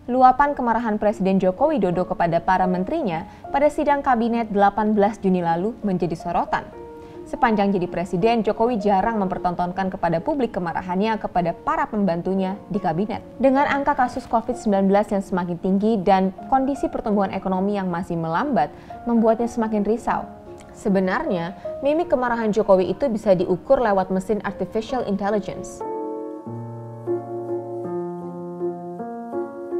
luapan kemarahan Presiden Joko Widodo kepada para menterinya pada sidang kabinet 18 Juni lalu menjadi sorotan. Sepanjang jadi presiden, Jokowi jarang mempertontonkan kepada publik kemarahannya kepada para pembantunya di kabinet. Dengan angka kasus COVID-19 yang semakin tinggi dan kondisi pertumbuhan ekonomi yang masih melambat, membuatnya semakin risau. Sebenarnya, mimik kemarahan Jokowi itu bisa diukur lewat mesin artificial intelligence.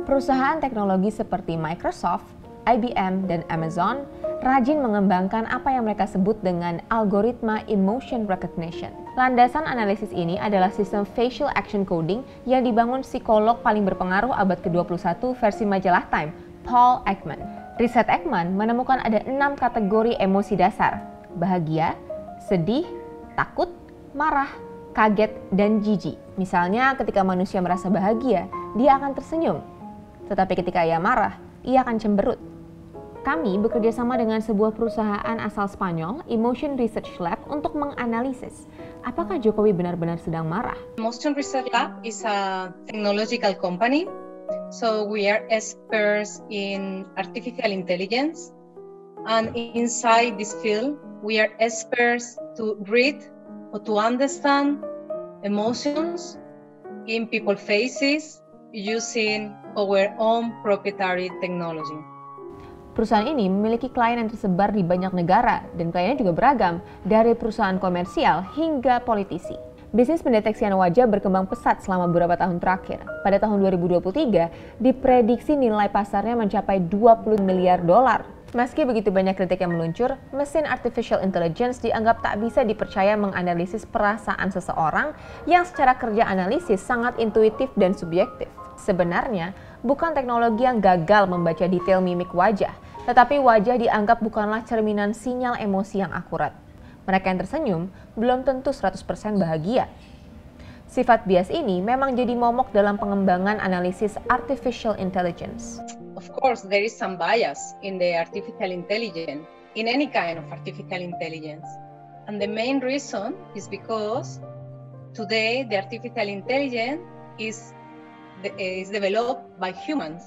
Perusahaan teknologi seperti Microsoft, IBM, dan Amazon rajin mengembangkan apa yang mereka sebut dengan algoritma emotion recognition. Landasan analisis ini adalah sistem facial action coding yang dibangun psikolog paling berpengaruh abad ke-21 versi majalah Time, Paul Ekman. Riset Ekman menemukan ada 6 kategori emosi dasar: bahagia, sedih, takut, marah, kaget, dan jijik. Misalnya ketika manusia merasa bahagia, dia akan tersenyum. Tetapi ketika ia marah, ia akan cemberut. Kami bekerja sama dengan sebuah perusahaan asal Spanyol, Emotion Research Lab, untuk menganalisis apakah Jokowi benar-benar sedang marah. Emotion Research Lab is a technological company, so we are experts in artificial intelligence, and inside this field, we are experts to read or to understand emotions in people's faces using our own proprietary technology. Perusahaan ini memiliki klien yang tersebar di banyak negara dan kliennya juga beragam, dari perusahaan komersial hingga politisi. Bisnis pendeteksian wajah berkembang pesat selama beberapa tahun terakhir. Pada tahun 2023, diprediksi nilai pasarnya mencapai 20 miliar dolar. Meski begitu banyak kritik yang meluncur, mesin artificial intelligence dianggap tak bisa dipercaya menganalisis perasaan seseorang yang secara kerja analisis sangat intuitif dan subjektif. Sebenarnya, bukan teknologi yang gagal membaca detail mimik wajah, tetapi wajah dianggap bukanlah cerminan sinyal emosi yang akurat. Mereka yang tersenyum belum tentu 100% bahagia. Sifat bias ini memang jadi momok dalam pengembangan analisis artificial intelligence. Of course, there is some bias in the artificial intelligence, in any kind of artificial intelligence. And the main reason is because today the artificial intelligence is developed by humans.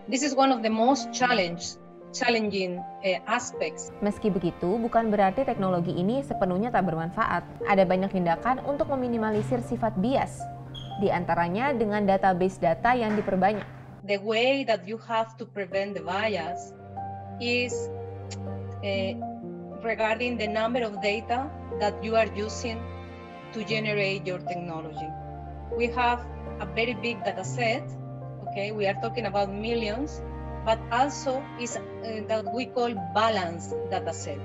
This is one of the most challenging aspects. Meski begitu, bukan berarti teknologi ini sepenuhnya tak bermanfaat. Ada banyak tindakan untuk meminimalisir sifat bias, di antaranya dengan database data yang diperbanyak. The way that you have to prevent the bias is regarding the number of data that you are using to generate your technology. We have a very big data set, okay? We are talking about millions, but also is that we call balanced data set.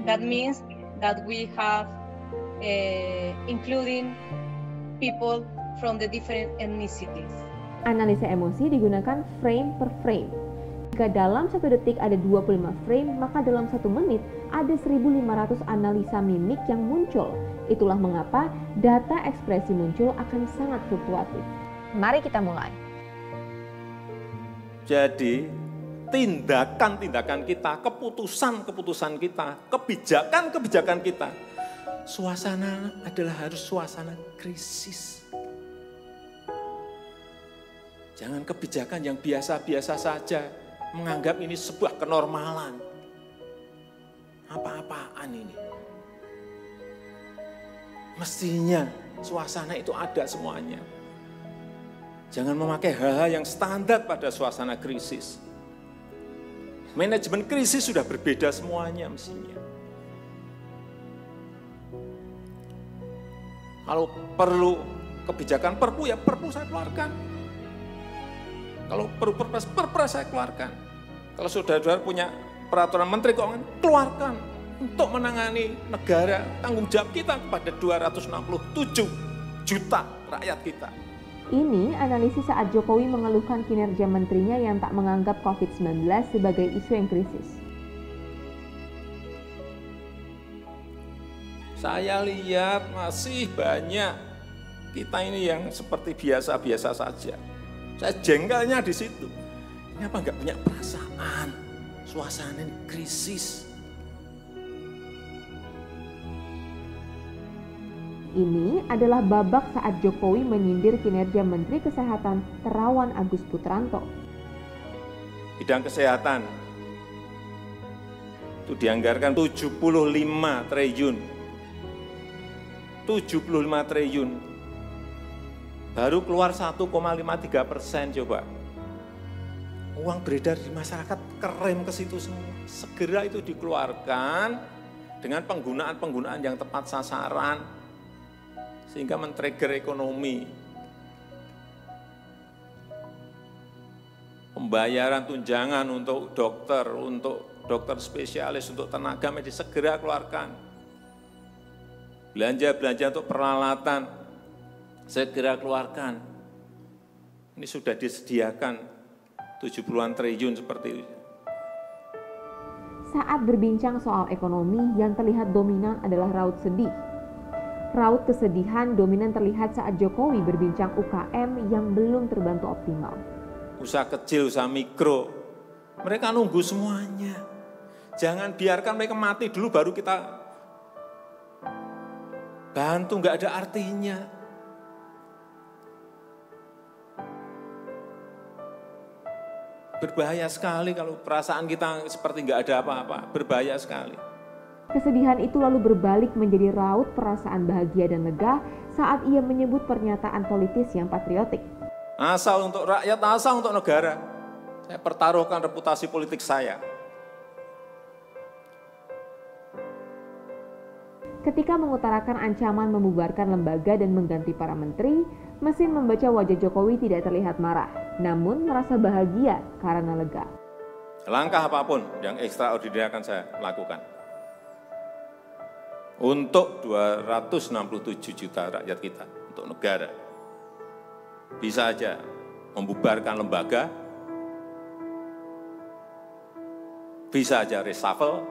That means that we have including people from the different ethnicities. Analisa emosi digunakan frame per frame. Jika dalam 1 detik ada 25 frame, maka dalam 1 menit ada 1.500 analisa mimik yang muncul. Itulah mengapa data ekspresi muncul akan sangat fluktuatif. Mari kita mulai. Jadi, tindakan-tindakan kita, keputusan-keputusan kita, kebijakan-kebijakan kita, suasana adalah harus suasana krisis. Jangan kebijakan yang biasa-biasa saja, menganggap ini sebuah kenormalan. Apa-apaan ini? Mestinya suasana itu ada semuanya. Jangan memakai hal-hal yang standar pada suasana krisis. Manajemen krisis sudah berbeda semuanya mestinya. Kalau perlu kebijakan perpu, ya perpu saya keluarkan. Kalau perlu perpres saya keluarkan. Kalau saudara-saudara punya peraturan menteri keuangan, keluarkan untuk menangani negara, tanggung jawab kita kepada 267 juta rakyat kita. Ini analisis saat Jokowi mengeluhkan kinerja menterinya yang tak menganggap COVID-19 sebagai isu yang krisis. Saya lihat masih banyak kita ini yang seperti biasa-biasa saja. Saya jengkelnya di situ. Ini apa enggak punya perasaan? Suasana ini krisis. Ini adalah babak saat Jokowi menyindir kinerja Menteri Kesehatan Terawan Agus Putranto. Bidang kesehatan itu dianggarkan 75 triliun. 75 triliun. Baru keluar 1,53% coba. Uang beredar di masyarakat kerem ke situ semua. Segera itu dikeluarkan dengan penggunaan yang tepat sasaran sehingga men-trigger ekonomi. Pembayaran tunjangan untuk dokter spesialis, untuk tenaga medis segera keluarkan. Belanja untuk peralatan segera keluarkan. Ini sudah disediakan 70-an triliun seperti itu. Saat berbincang soal ekonomi, yang terlihat dominan adalah raut sedih. Raut kesedihan dominan terlihat saat Jokowi berbincang UKM yang belum terbantu optimal. Usaha kecil, usaha mikro, mereka nunggu semuanya. Jangan biarkan mereka mati dulu baru kita bantu, nggak ada artinya. Berbahaya sekali kalau perasaan kita seperti nggak ada apa-apa, berbahaya sekali. Kesedihan itu lalu berbalik menjadi raut perasaan bahagia dan lega saat ia menyebut pernyataan politis yang patriotik. Asal untuk rakyat, asal untuk negara. Saya pertaruhkan reputasi politik saya. Ketika mengutarakan ancaman membubarkan lembaga dan mengganti para menteri, mesin membaca wajah Jokowi tidak terlihat marah, namun merasa bahagia karena lega. Langkah apapun yang ekstraordinari akan saya lakukan. Untuk 267 juta rakyat kita, untuk negara. Bisa aja membubarkan lembaga, bisa aja reshuffle,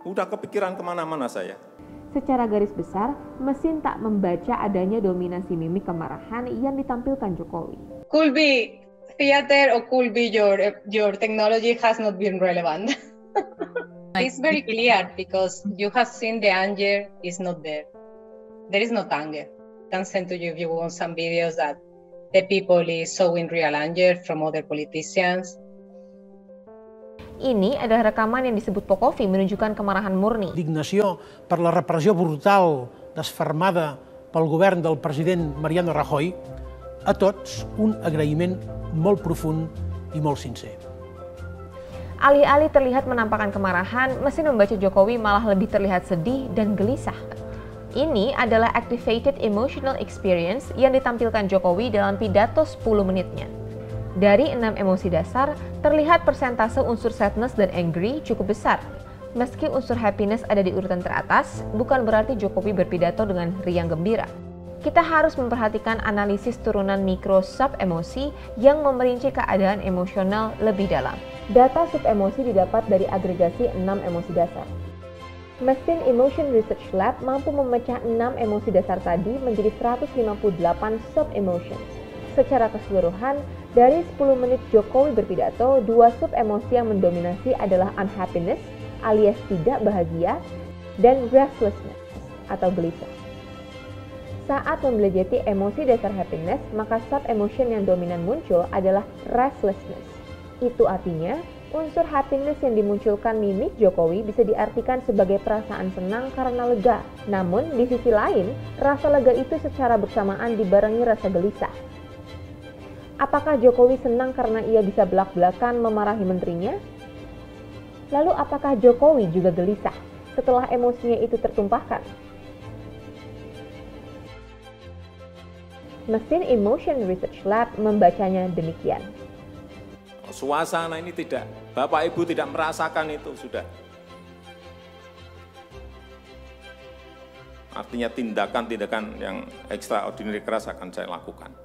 udah kepikiran kemana-mana saya. Secara garis besar, mesin tak membaca adanya dominasi mimik kemarahan yang ditampilkan Jokowi. Could be theater or could be your technology has not been relevant. It's very clear because you have seen the anger is not there. There is not anger. I can send to you if you want some videos that the people is showing real anger from other politicians. Ini adalah rekaman yang disebut Pocovi menunjukkan kemarahan murni. Indignació per la repressió brutal desfermada pel govern del president Mariano Rajoy, a tots un agraïment molt profund i molt sincer. Alih-alih terlihat menampakkan kemarahan, mesin membaca Jokowi malah lebih terlihat sedih dan gelisah. Ini adalah activated emotional experience yang ditampilkan Jokowi dalam pidato 10 menitnya. Dari 6 emosi dasar, terlihat persentase unsur sadness dan angry cukup besar. Meski unsur happiness ada di urutan teratas, bukan berarti Jokowi berpidato dengan riang gembira. Kita harus memperhatikan analisis turunan mikro sub-emosi yang memerinci keadaan emosional lebih dalam. Data sub-emosi didapat dari agregasi 6 emosi dasar. Mesin Emotion Research Lab mampu memecah 6 emosi dasar tadi menjadi 158 sub-emotions. Secara keseluruhan, dari 10 menit Jokowi berpidato, 2 sub-emosi yang mendominasi adalah unhappiness alias tidak bahagia dan restlessness atau gelisah. Saat membelajari emosi dasar happiness, maka sub-emotion yang dominan muncul adalah restlessness. Itu artinya, unsur happiness yang dimunculkan mimik Jokowi bisa diartikan sebagai perasaan senang karena lega. Namun, di sisi lain, rasa lega itu secara bersamaan dibarengi rasa gelisah. Apakah Jokowi senang karena ia bisa belak-belakan memarahi menterinya? Lalu apakah Jokowi juga gelisah setelah emosinya itu tertumpahkan? Mesin Emotion Research Lab membacanya demikian. Suasana ini tidak, Bapak Ibu tidak merasakan itu sudah. Artinya tindakan-tindakan yang ekstraordinari keras akan saya lakukan.